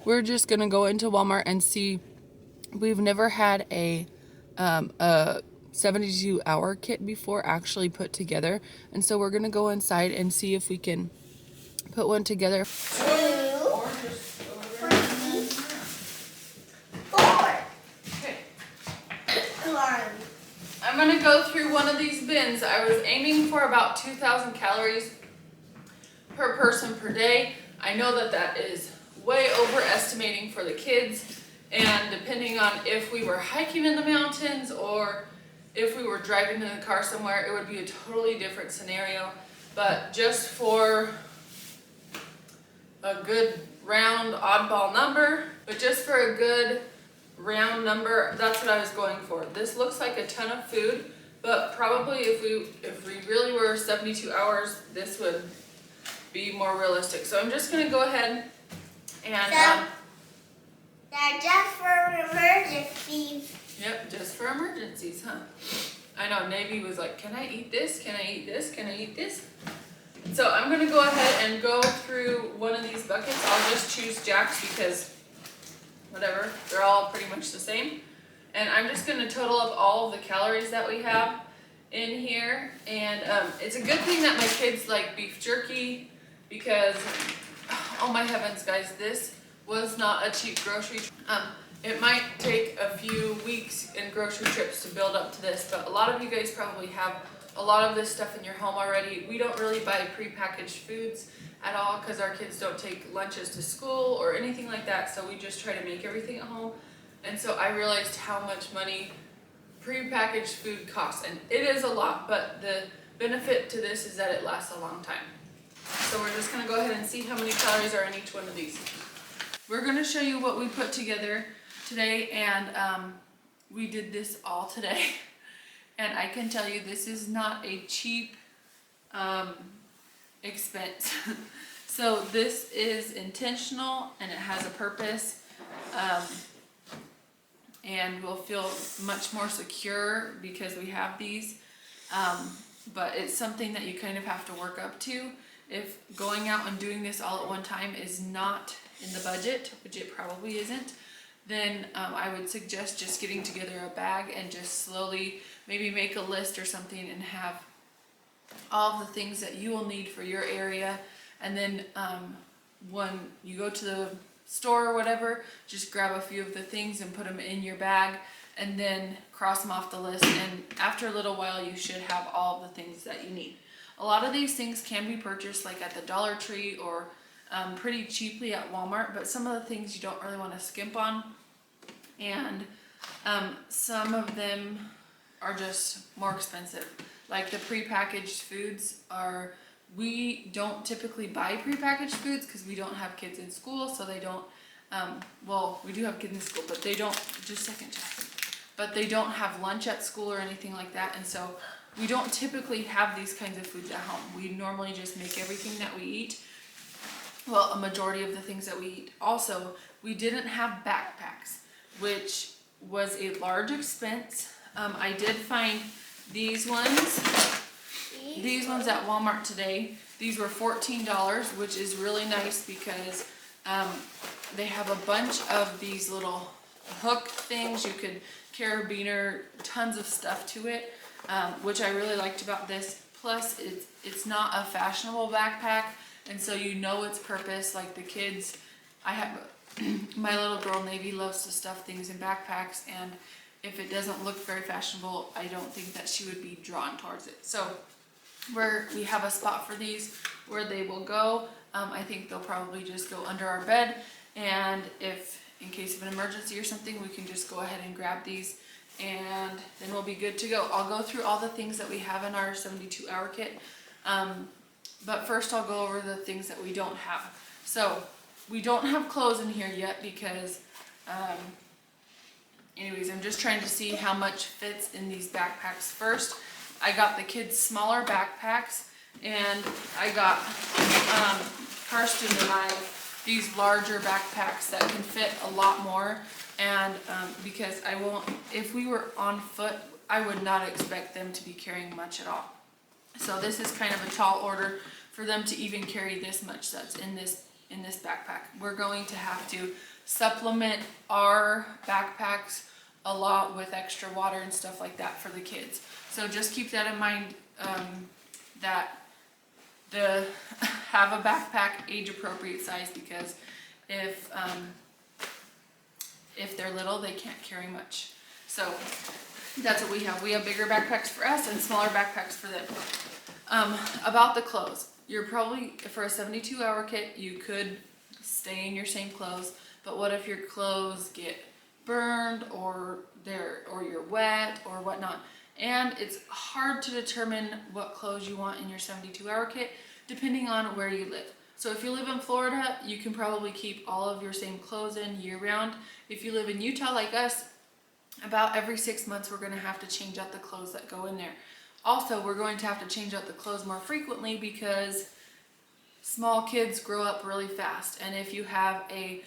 we're just gonna go into Walmart and see. We've never had a 72-hour kit before actually put together, and so we're gonna go inside and see if we can put one together. 2, 3, 4. Okay. Come on. I'm gonna go through one of these bins. I was aiming for about 2,000 calories per person per day. I know that that is way overestimating for the kids, and depending on if we were hiking in the mountains or if we were driving in the car somewhere, it would be a totally different scenario. But just for a good round oddball number, that's what I was going for. This looks like a ton of food, but probably if we really were 72 hours, this would be more realistic. So I'm just gonna go ahead and That's just for emergencies. yep, just for emergencies, huh? I know Navy was like, can I eat this? Can I eat this? Can I eat this? So I'm gonna go ahead and go through one of these buckets. I'll just choose Jack's because whatever, they're all pretty much the same. And I'm just gonna total up all of the calories that we have in here. And it's a good thing that my kids like beef jerky because, oh my heavens guys, this was not a cheap grocery. It might take a few weeks and grocery trips to build up to this, but a lot of you guys probably have a lot of this stuff in your home already. We don't really buy prepackaged foods at all because our kids don't take lunches to school or anything like that, so we just try to make everything at home. And so I realized how much money prepackaged food costs, and it is a lot, but the benefit to this is that it lasts a long time. So we're just gonna go ahead and see how many calories are in each one of these. We're gonna show you what we put together today, and we did this all today. And I can tell you this is not a cheap expense. So this is intentional and it has a purpose, and we'll feel much more secure because we have these, but it's something that you kind of have to work up to. If going out and doing this all at one time is not in the budget, which it probably isn't, then I would suggest just getting together a bag and just slowly maybe make a list or something and have all of the things that you will need for your area. And then when you go to the store or whatever, just grab a few of the things and put them in your bag and then cross them off the list. And after a little while, you should have all of the things that you need. A lot of these things can be purchased like at the Dollar Tree or pretty cheaply at Walmart, but some of the things you don't really want to skimp on, and some of them are just more expensive. Like the prepackaged foods we don't typically buy prepackaged foods because we don't have kids in school, so they don't, well, we do have kids in school, but they don't, just a second, Jack. But they don't have lunch at school or anything like that, and so we don't typically have these kinds of foods at home. We normally just make everything that we eat. Well, a majority of the things that we eat. Also, we didn't have backpacks, which was a large expense. I did find these ones at Walmart today. These were $14, which is really nice because they have a bunch of these little hook things. You could carabiner tons of stuff to it, which I really liked about this. Plus, it's not a fashionable backpack, and so you know its purpose. Like the kids, my little girl Navy loves to stuff things in backpacks, and if it doesn't look very fashionable, I don't think that she would be drawn towards it. So we have a spot for these where they will go. I think they'll probably just go under our bed, and if in case of an emergency or something, we can just go ahead and grab these, and then we'll be good to go. I'll go through all the things that we have in our 72-hour kit, but first I'll go over the things that we don't have. So we don't have clothes in here yet because anyways, I'm just trying to see how much fits in these backpacks first. I got the kids smaller backpacks, and I got Karsten and I these larger backpacks that can fit a lot more. And because if we were on foot, I would not expect them to be carrying much at all. So this is kind of a tall order for them to even carry this much that's in in this backpack. We're going to have to supplement our backpacks a lot with extra water and stuff like that for the kids. So just keep that in mind, that have a backpack age appropriate size, because if they're little, they can't carry much. So that's what we have. We have bigger backpacks for us and smaller backpacks for them. About the clothes, you're probably, for a 72-hour kit, you could stay in your same clothes, but what if your clothes get burned or you're wet or whatnot? And it's hard to determine what clothes you want in your 72-hour kit depending on where you live. So if you live in Florida, you can probably keep all of your same clothes in year round. If you live in Utah like us, about every 6 months we're going to have to change out the clothes that go in there. Also, we're going to have to change out the clothes more frequently because small kids grow up really fast. And if you have a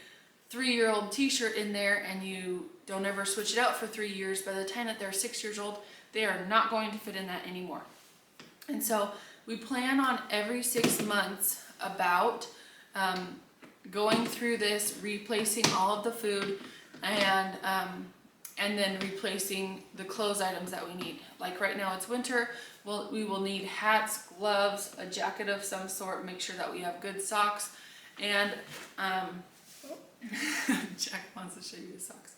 3-year-old t-shirt in there and you don't ever switch it out for 3 years, by the time that they're 6 years old, they are not going to fit in that anymore. And so we plan on every 6 months about going through this, replacing all of the food, and then replacing the clothes items that we need. Like right now it's winter, we will need hats, gloves, a jacket of some sort, make sure that we have good socks, and Jack wants to show you the socks.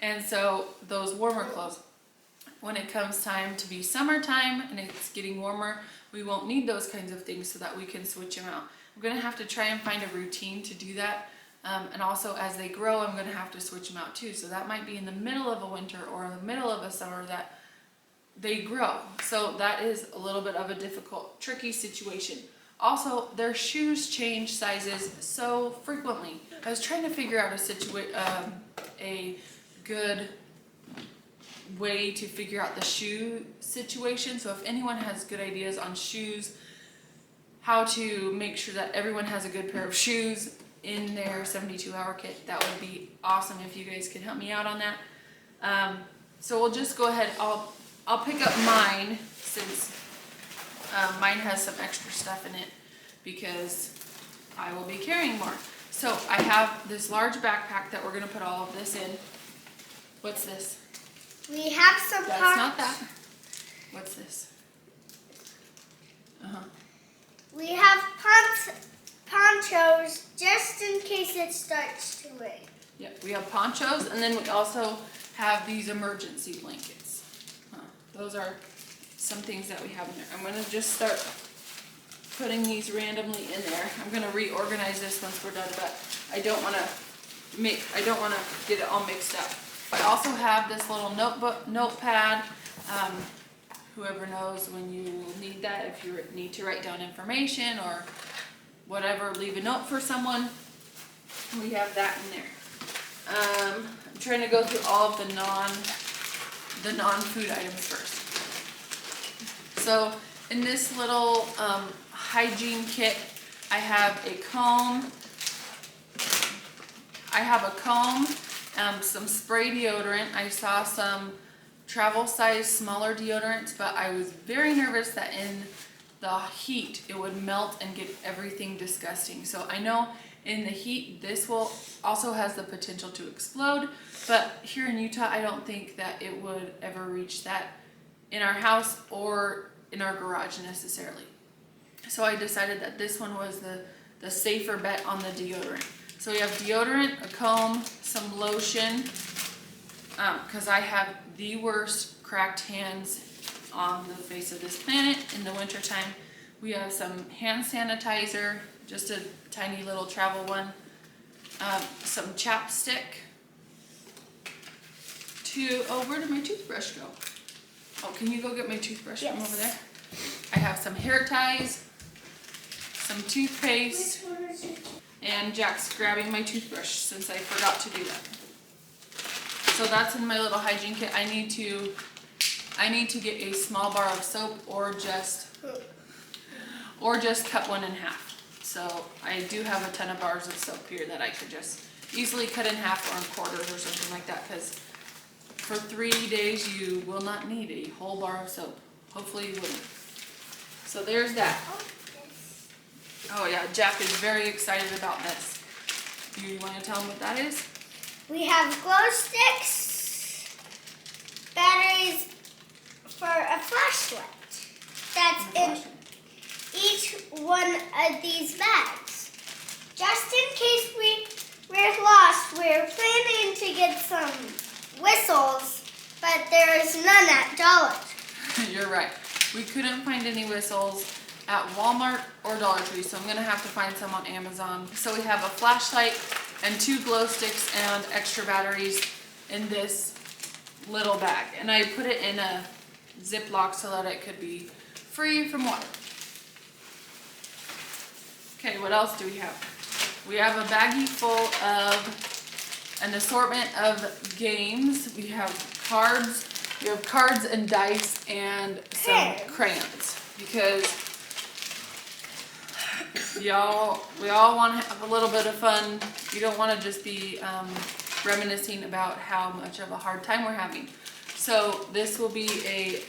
And so those warmer clothes. When it comes time to be summertime and it's getting warmer, we won't need those kinds of things so that we can switch them out. I'm gonna have to try and find a routine to do that. And also as they grow, I'm gonna have to switch them out too. So that might be in the middle of a winter or in the middle of a summer that they grow. So that is a little bit of a difficult, tricky situation. Also, their shoes change sizes so frequently. I was trying to figure out a good way to figure out the shoe situation. So if anyone has good ideas on shoes, how to make sure that everyone has a good pair of shoes in their 72-hour kit, that would be awesome if you guys could help me out on that. So we'll just go ahead, I'll pick up mine since mine has some extra stuff in it because I will be carrying more. So I have this large backpack that we're gonna put all of this in. What's this? We have some That's ponchos. not that. What's this? We have ponchos just in case it starts to rain. Yep, we have ponchos, and then we also have these emergency blankets. Those are some things that we have in there. I'm gonna just start putting these randomly in there. I'm gonna reorganize this once we're done, but I don't wanna get it all mixed up. I also have this little notepad. Whoever knows when you need that, if you need to write down information or whatever, leave a note for someone. We have that in there. I'm trying to go through all of the non-food items first. So in this little hygiene kit, I have a comb. Some spray deodorant. I saw some travel size smaller deodorants, but I was very nervous that in the heat it would melt and get everything disgusting. So I know in the heat this will also has the potential to explode, but here in Utah I don't think that it would ever reach that in our house or in our garage necessarily. So I decided that this one was the safer bet on the deodorant. So we have deodorant, a comb, some lotion, because I have the worst cracked hands on the face of this planet in the wintertime. We have some hand sanitizer, just a tiny little travel one, some chapstick, where did my toothbrush go? Oh, can you go get my toothbrush from over there? I have some hair ties, some toothpaste, and Jack's grabbing my toothbrush since I forgot to do that. So that's in my little hygiene kit. I need to get a small bar of soap or just cut one in half. So I do have a ton of bars of soap here that I could just easily cut in half or in quarters or something like that, because for 3 days you will not need a whole bar of soap. Hopefully you wouldn't. So there's that. Oh yeah, Jack is very excited about this. Do you want to tell them what that is? We have glow sticks, batteries for a flashlight. That's in each one of these bags. Just in case we're lost, we're planning to get some whistles, but there's none at Dollar Tree. You're right. We couldn't find any whistles at Walmart or Dollar Tree, so I'm gonna have to find some on Amazon. So we have a flashlight and 2 glow sticks and extra batteries in this little bag. And I put it in a Ziploc so that it could be free from water. Okay, what else do we have? We have a baggie full of an assortment of games. We have cards and dice and some crayons because we all want to have a little bit of fun. You don't want to just be reminiscing about how much of a hard time we're having. So this will be a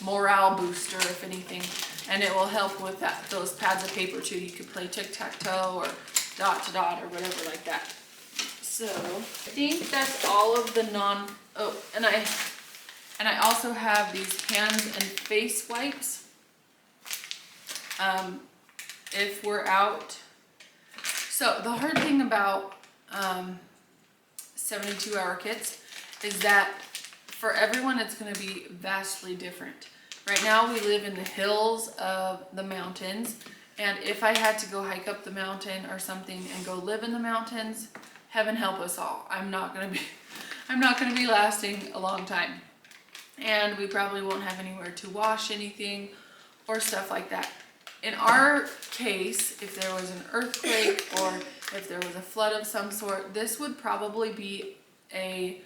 morale booster, if anything, and it will help with those pads of paper too. You could play tic-tac-toe or dot to dot or whatever like that. So I think that's all of the and I also have these hands and face wipes. If we're out. So the hard thing about 72-hour kits is that for everyone it's going to be vastly different. Right now we live in the hills of the mountains, and if I had to go hike up the mountain or something and go live in the mountains, heaven help us all. I'm not going to be lasting a long time. And we probably won't have anywhere to wash anything or stuff like that. In our case, if there was an earthquake or if there was a flood of some sort, this would probably be a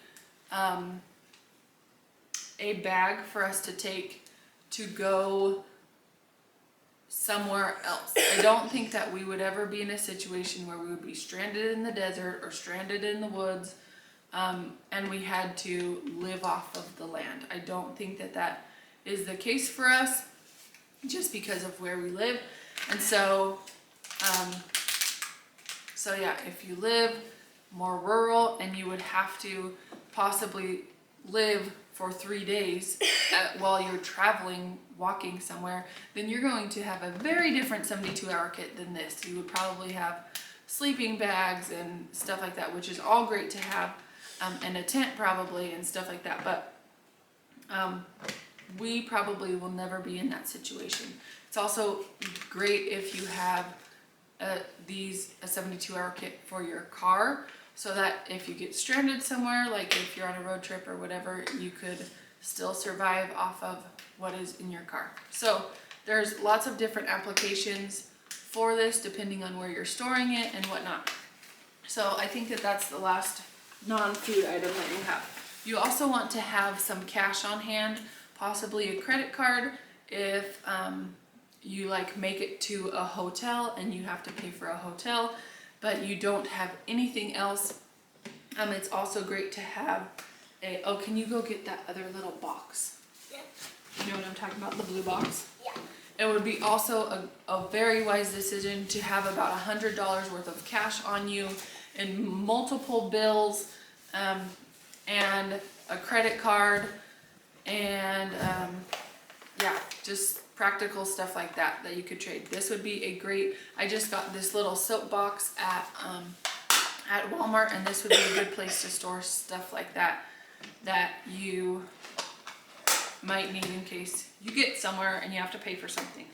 bag for us to take to go somewhere else. I don't think that we would ever be in a situation where we would be stranded in the desert or stranded in the woods, and we had to live off of the land. I don't think that that is the case for us, just because of where we live. And so yeah, if you live more rural and you would have to possibly live for 3 days while you're traveling, walking somewhere, then you're going to have a very different 72-hour kit than this. You would probably have sleeping bags and stuff like that, which is all great to have, and a tent probably and stuff like that. But we probably will never be in that situation. It's also great if you have a 72-hour kit for your car, so that if you get stranded somewhere, like if you're on a road trip or whatever, you could still survive off of what is in your car. So there's lots of different applications for this depending on where you're storing it and whatnot. So I think that that's the last non-food item that you have. You also want to have some cash on hand, possibly a credit card if you like make it to a hotel and you have to pay for a hotel, but you don't have anything else. It's also great to have can you go get that other little box? Yeah. You know what I'm talking about, the blue box? Yeah. It would be also a very wise decision to have about $100 worth of cash on you in multiple bills, and a credit card, and yeah, just practical stuff like that you could trade. This would be a great, I just got this little soap box at Walmart, and this would be a good place to store stuff like that you might need in case you get somewhere and you have to pay for something.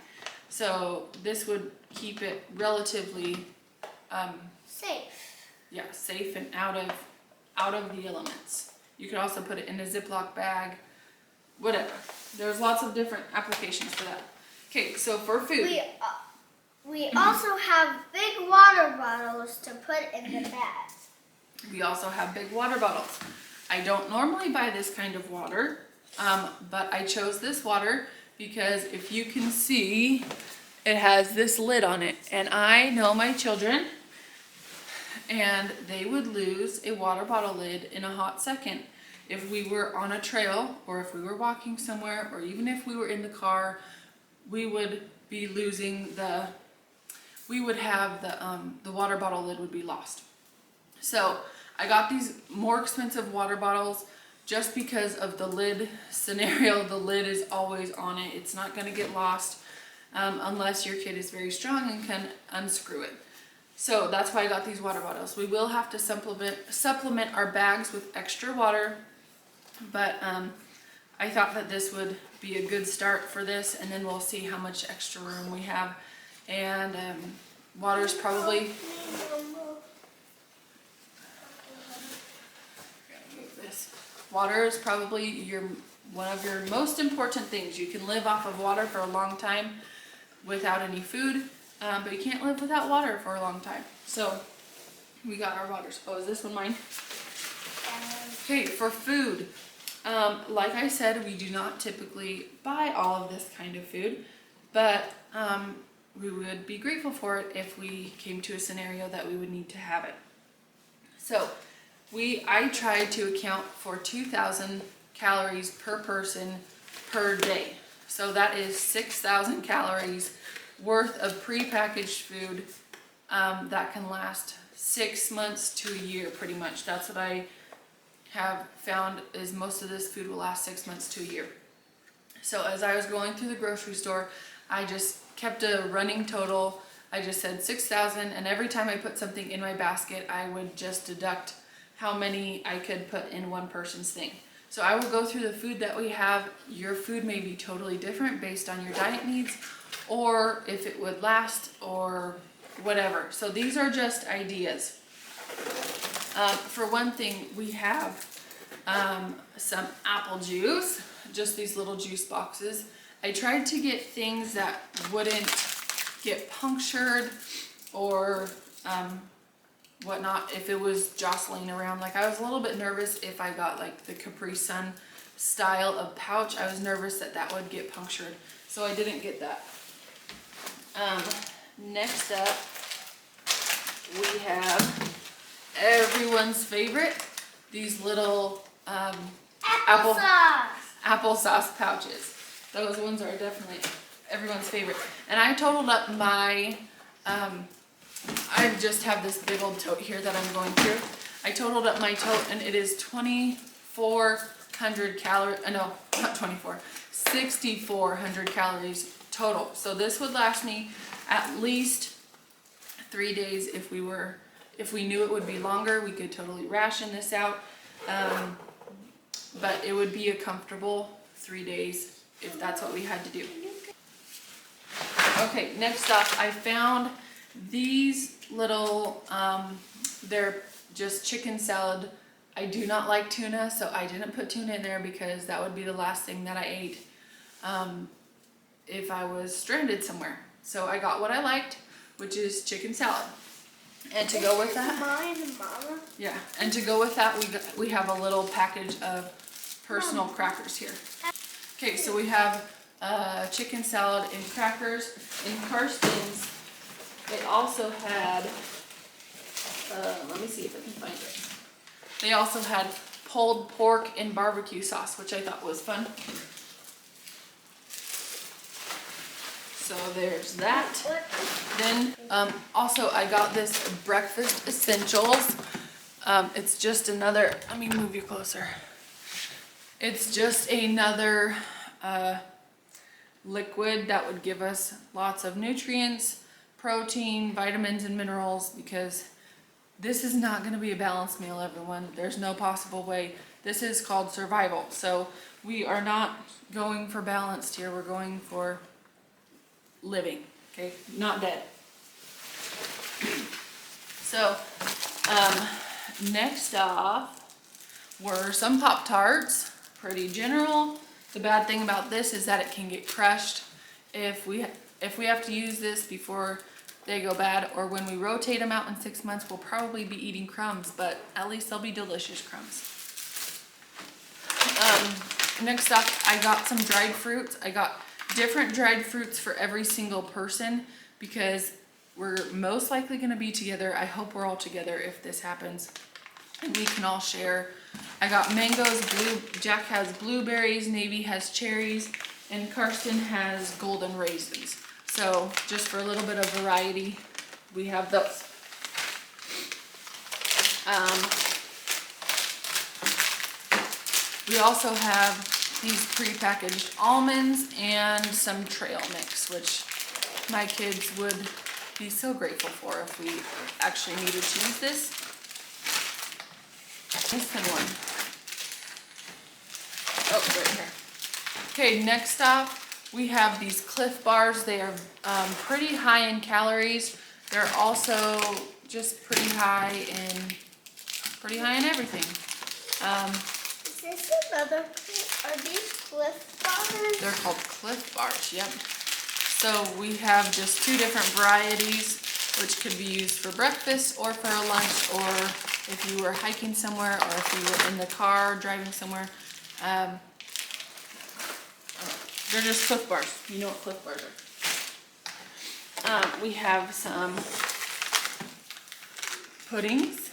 So this would keep it relatively safe. Yeah, safe and out of the elements. You could also put it in a Ziploc bag, whatever. There's lots of different applications for that. Okay, so for food. We also have big water bottles to put in the bag. We also have big water bottles. I don't normally buy this kind of water, but I chose this water because if you can see, it has this lid on it. And I know my children, and they would lose a water bottle lid in a hot second. If we were on a trail, or if we were walking somewhere, or even if we were in the car, we would be losing we would have the water bottle lid would be lost. So I got these more expensive water bottles just because of the lid scenario. The lid is always on it. It's not going to get lost unless your kid is very strong and can unscrew it. So that's why I got these water bottles. We will have to supplement our bags with extra water, but I thought that this would be a good start for this, and then we'll see how much extra room we have. And water is probably water is probably one of your most important things. You can live off of water for a long time without any food, but you can't live without water for a long time. So we got our waters. Oh, is this one mine? Okay, for food, like I said, we do not typically buy all of this kind of food, but we would be grateful for it if we came to a scenario that we would need to have it. So I tried to account for 2,000 calories per person per day. So that is 6,000 calories worth of prepackaged food that can last 6 months to a year, pretty much. That's what I have found, is most of this food will last 6 months to a year. So as I was going through the grocery store, I just kept a running total. I just said 6,000, and every time I put something in my basket, I would just deduct how many I could put in one person's thing. So I will go through the food that we have. Your food may be totally different based on your diet needs, or if it would last, or whatever. So these are just ideas. For one thing, we have some apple juice, just these little juice boxes. I tried to get things that wouldn't get punctured or whatnot if it was jostling around. Like, I was a little bit nervous if I got like the Capri Sun style of pouch. I was nervous that that would get punctured, so I didn't get that. Next up, we have everyone's favorite, these little applesauce pouches. Those ones are definitely everyone's favorite. And I totaled up my, I just have this big old tote here that I'm going through. I totaled up my tote, and it is 2,400 calories, no, not 24, 6,400 calories total. So this would last me at least 3 days. If we knew it would be longer, we could totally ration this out. But it would be a comfortable 3 days if that's what we had to do. Okay, next up, I found these little, they're just chicken salad. I do not like tuna, so I didn't put tuna in there because that would be the last thing that I ate if I was stranded somewhere. So I got what I liked, which is chicken salad. And to go with that, Mama. yeah, and to go with that, we have a little package of personal crackers here. Okay, so we have chicken salad and crackers. In Karsten's, they also had, let me see if I can find it. They also had pulled pork and barbecue sauce, which I thought was fun. So there's that. Then also I got this breakfast essentials. It's just another, let me move you closer. It's just another liquid that would give us lots of nutrients, protein, vitamins, and minerals, because this is not going to be a balanced meal, everyone. There's no possible way. This is called survival. So we are not going for balanced here. We're going for living, okay? Not dead. So next off were some Pop-Tarts. Pretty general. The bad thing about this is that it can get crushed if we have to use this before they go bad, or when we rotate them out in 6 months, we'll probably be eating crumbs, but at least they'll be delicious crumbs. Next up, I got some dried fruits. I got different dried fruits for every single person because we're most likely going to be together. I hope we're all together if this happens, and we can all share. I got mangoes, Jack has blueberries, Navy has cherries, and Karsten has golden raisins. So just for a little bit of variety, we have those. We also have these prepackaged almonds and some trail mix, which my kids would be so grateful for if we actually needed to use this. This thin one. Oh, right here. Okay, next up we have these Cliff Bars. They are pretty high in calories. They're also just pretty high in everything. Is this another? Are these Cliff Bars? They're called Cliff Bars. Yep. So we have just two different varieties, which could be used for breakfast or for a lunch, or if you were hiking somewhere, or if you were in the car driving somewhere. They're just Cliff Bars. You know what Cliff Bars are. We have some puddings.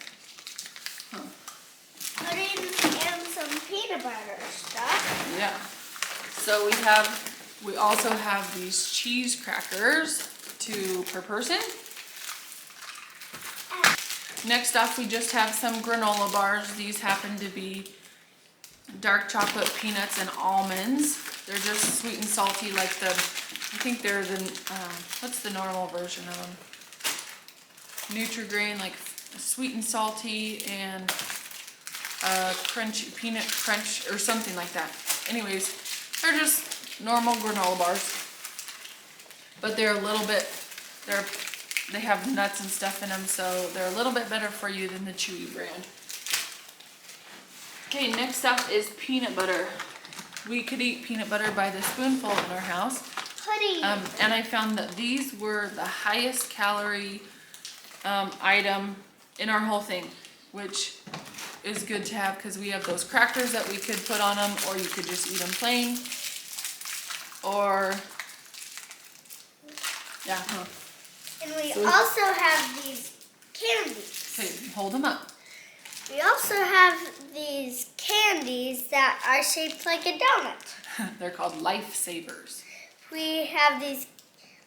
Puddings and some peanut butter stuff. Yeah. So we also have these cheese crackers, 2 per person. Next off, we just have some granola bars. These happen to be dark chocolate, peanuts, and almonds. They're just sweet and salty, like I think they're the, what's the normal version of them? Nutri-Grain, like sweet and salty, and crunchy, peanut crunch, or something like that. Anyways, they're just normal granola bars. But they're a little bit, they have nuts and stuff in them, so they're a little bit better for you than the Chewy brand. Okay, next up is peanut butter. We could eat peanut butter by the spoonful in our house. Pudding. And I found that these were the highest calorie item in our whole thing, which is good to have because we have those crackers that we could put on them, or you could just eat them plain. Or, yeah, huh. And we also have these candies. Okay, hold them up. We also have these candies that are shaped like a donut. They're called Lifesavers. We have these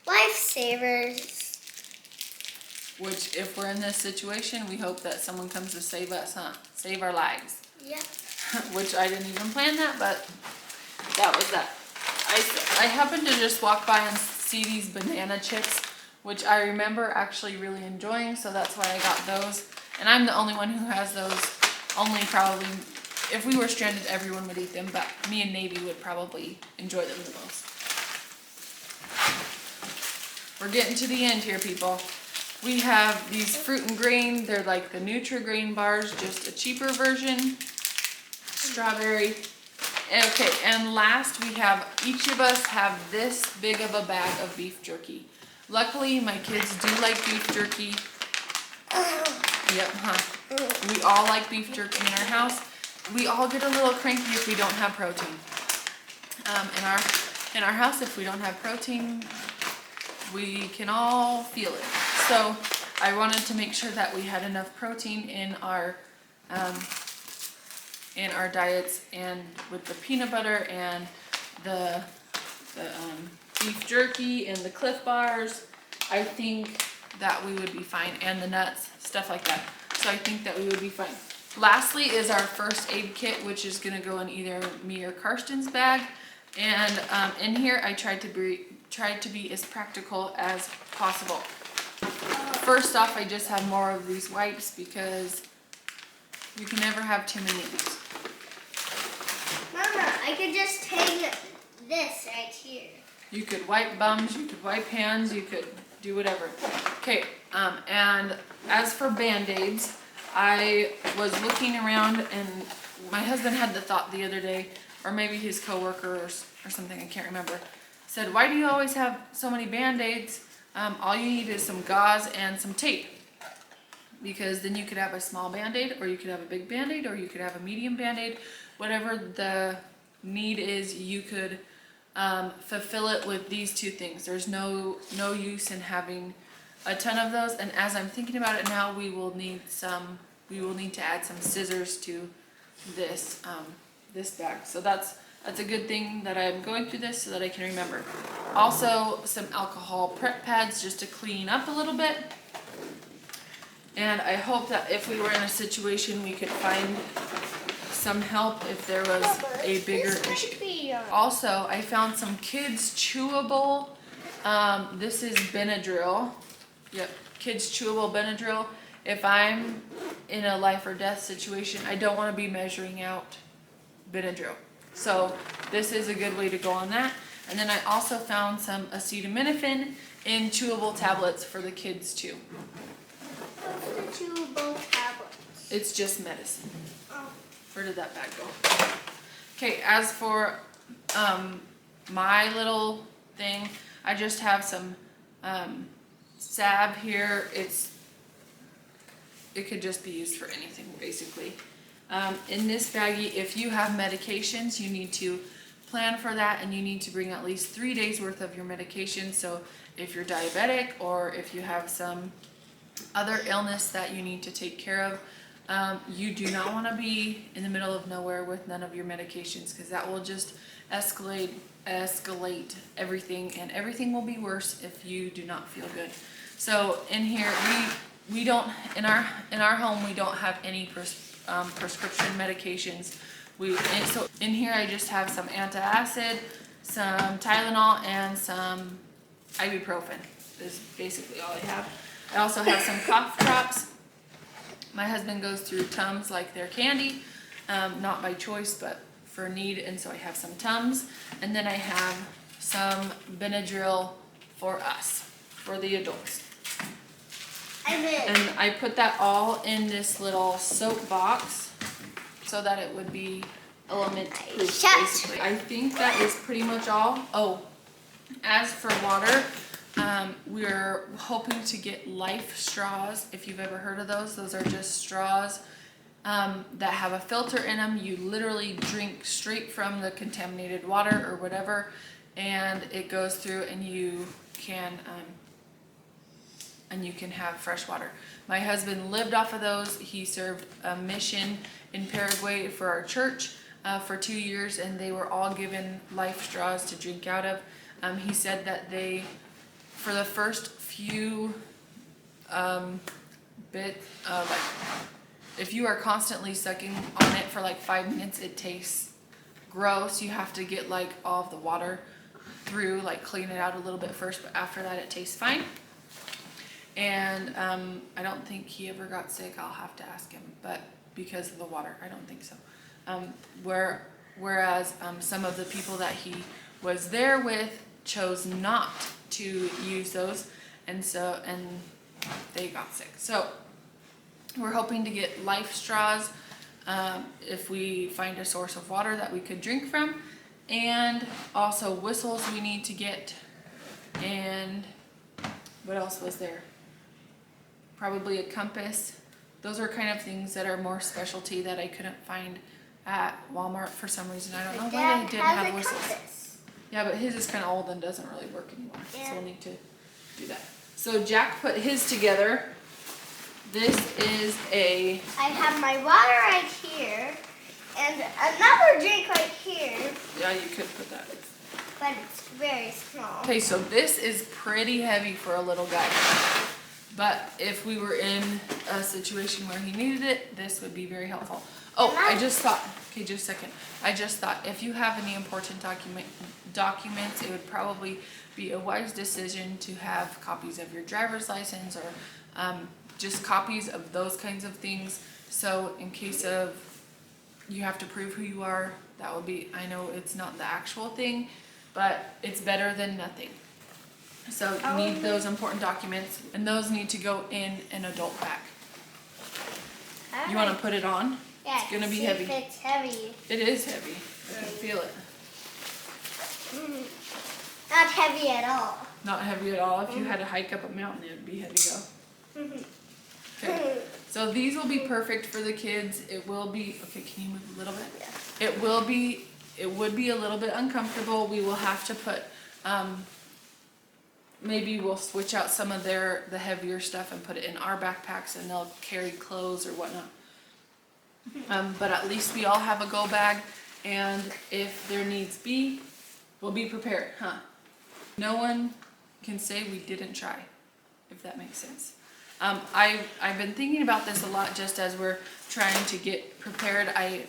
Lifesavers. Which, if we're in this situation, we hope that someone comes to save us, huh? Save our lives. Yep. Which I didn't even plan that, but that was that. I happened to just walk by and see these banana chips, which I remember actually really enjoying, so that's why I got those. And I'm the only one who has those. Only probably, if we were stranded, everyone would eat them, but me and Navy would probably enjoy them the most. We're getting to the end here, people. We have these fruit and grain. They're like the Nutri-Grain bars, just a cheaper version. Strawberry. Okay, and last we have, each of us have this big of a bag of beef jerky. Luckily, my kids do like beef jerky. Yep, huh. We all like beef jerky in our house. We all get a little cranky if we don't have protein. In our house, if we don't have protein, we can all feel it. So I wanted to make sure that we had enough protein in our diets, and with the peanut butter and the beef jerky and the Cliff Bars, I think that we would be fine, and the nuts, stuff like that. So I think that we would be fine. Lastly is our first aid kit, which is gonna go in either me or Karsten's bag. And in here, I tried to be as practical as possible. First off, I just have more of these wipes because you can never have too many of these. Mama, I could just hang this right here. You could wipe bums, you could wipe hands, you could do whatever. Okay, and as for Band-Aids, I was looking around, and my husband had the thought the other day, or maybe his coworker or something, I can't remember, said, why do you always have so many Band-Aids? All you need is some gauze and some tape. Because then you could have a small Band-Aid, or you could have a big Band-Aid, or you could have a medium Band-Aid. Whatever the need is, you could fulfill it with these two things. There's no use in having a ton of those, and as I'm thinking about it now, we will need to add some scissors to this this bag. So that's a good thing that I'm going through this so that I can remember. Also, some alcohol prep pads just to clean up a little bit. And I hope that if we were in a situation, we could find some help if there was a bigger issue. Also, I found some kids chewable, this is Benadryl. Yep, kids chewable Benadryl. If I'm in a life or death situation, I don't want to be measuring out Benadryl. So this is a good way to go on that. And then I also found some acetaminophen in chewable tablets for the kids too. What's the chewable tablets? It's just medicine. Oh. Where did that bag go? Okay, as for my little thing, I just have some salve here. It could just be used for anything basically. In this baggie, if you have medications, you need to plan for that, and you need to bring at least 3 days worth of your medication. So if you're diabetic or if you have some other illness that you need to take care of, you do not want to be in the middle of nowhere with none of your medications, because that will just escalate everything, and everything will be worse if you do not feel good. So in here, we don't, in our home, we don't have any prescription medications. So in here I just have some antacid, some Tylenol, and some ibuprofen. Is basically all I have. I also have some cough drops. My husband goes through Tums like they're candy, not by choice, but for need, and so I have some Tums. And then I have some Benadryl for us, for the adults. And I put that all in this little soap box so that it would be element proof, basically. I think that is pretty much all. Oh, as for water, we're hoping to get Life straws, if you've ever heard of those. Those are just straws that have a filter in them. You literally drink straight from the contaminated water or whatever, and it goes through, and you can have fresh water. My husband lived off of those. He served a mission in Paraguay for our church for 2 years, and they were all given Life straws to drink out of. He said that for the first few if you are constantly sucking on it for like 5 minutes, it tastes gross. You have to get like all of the water through, like clean it out a little bit first, but after that it tastes fine. And I don't think he ever got sick. I'll have to ask him, but because of the water, I don't think so. Whereas some of the people that he was there with chose not to use those, and they got sick. So we're hoping to get Life straws if we find a source of water that we could drink from, and also whistles we need to get. And what else was there? Probably a compass. Those are kind of things that are more specialty that I couldn't find at Walmart for some reason. I don't know why they didn't have whistles. Compass. Yeah, but his is kind of old and doesn't really work anymore. Yeah. So we'll need to do that. So Jack put his together. This is I have my water right here and another drink right here. Yeah, you could put that. But it's very small. Okay, so this is pretty heavy for a little guy. But if we were in a situation where he needed it, this would be very helpful. Oh, I just thought, okay, just a second. I just thought if you have any important documents, it would probably be a wise decision to have copies of your driver's license, or just copies of those kinds of things. So in case of you have to prove who you are, that would be, I know it's not the actual thing, but it's better than nothing. So you need those important documents, and those need to go in an adult bag. You want to put it on? Yeah, it's going to be heavy. It's heavy. It is heavy. I can feel it. Not heavy at all. Not heavy at all. If you had to hike up a mountain, it would be heavy though. Okay. So these will be perfect for the kids. It will be, okay, can you move a little bit? Yeah. It would be a little bit uncomfortable. We will have to put, maybe we'll switch out some of the heavier stuff and put it in our backpacks, and they'll carry clothes or whatnot. But at least we all have a go bag, and if there needs be, we'll be prepared, huh? No one can say we didn't try, if that makes sense. I've been thinking about this a lot just as we're trying to get prepared. I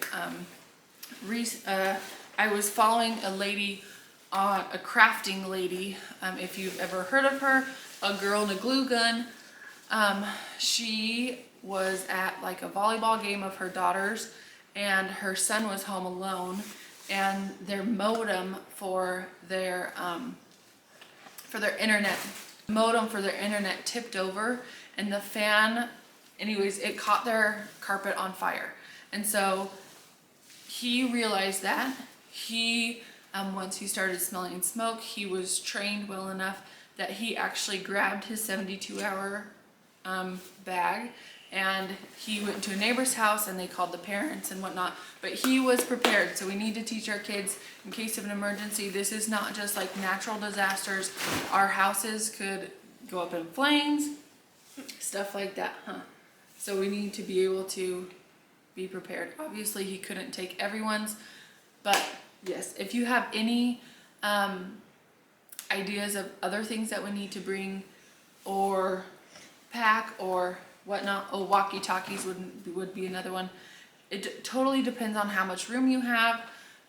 was following a lady, a crafting lady, if you've ever heard of her, a girl in a glue gun. She was at like a volleyball game of her daughter's, and her son was home alone, and their modem for their internet tipped over, and the fan, anyways, it caught their carpet on fire. And so he realized that. Once he started smelling smoke, he was trained well enough that he actually grabbed his 72-hour bag, and he went to a neighbor's house, and they called the parents and whatnot. But he was prepared. So we need to teach our kids in case of an emergency. This is not just like natural disasters. Our houses could go up in flames, stuff like that, So we need to be able to be prepared. Obviously, he couldn't take everyone's, but yes, if you have any ideas of other things that we need to bring or pack or whatnot, walkie-talkies would be another one. It totally depends on how much room you have,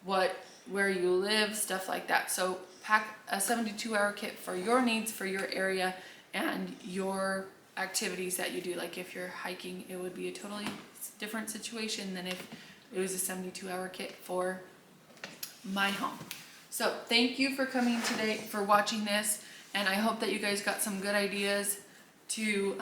where you live, stuff like that. So pack a 72-hour kit for your needs, for your area, and your activities that you do. Like if you're hiking, it would be a totally different situation than if it was a 72-hour kit for my home. So thank you for coming today, for watching this, and I hope that you guys got some good ideas to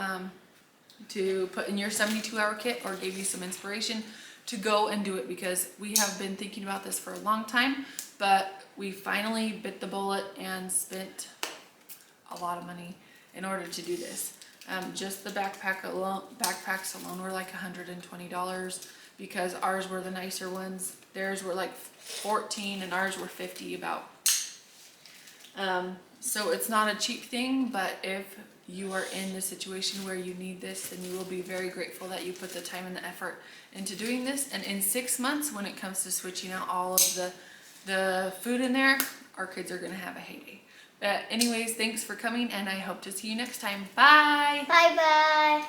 put in your 72-hour kit, or gave you some inspiration to go and do it, because we have been thinking about this for a long time, but we finally bit the bullet and spent a lot of money in order to do this. Just the backpacks alone were like $120, because ours were the nicer ones. Theirs were like $14 and ours were $50 about. So it's not a cheap thing, but if you are in the situation where you need this, then you will be very grateful that you put the time and the effort into doing this. And in 6 months, when it comes to switching out all of the food in there, our kids are gonna have a heyday. But anyways, thanks for coming, and I hope to see you next time. Bye! Bye-bye.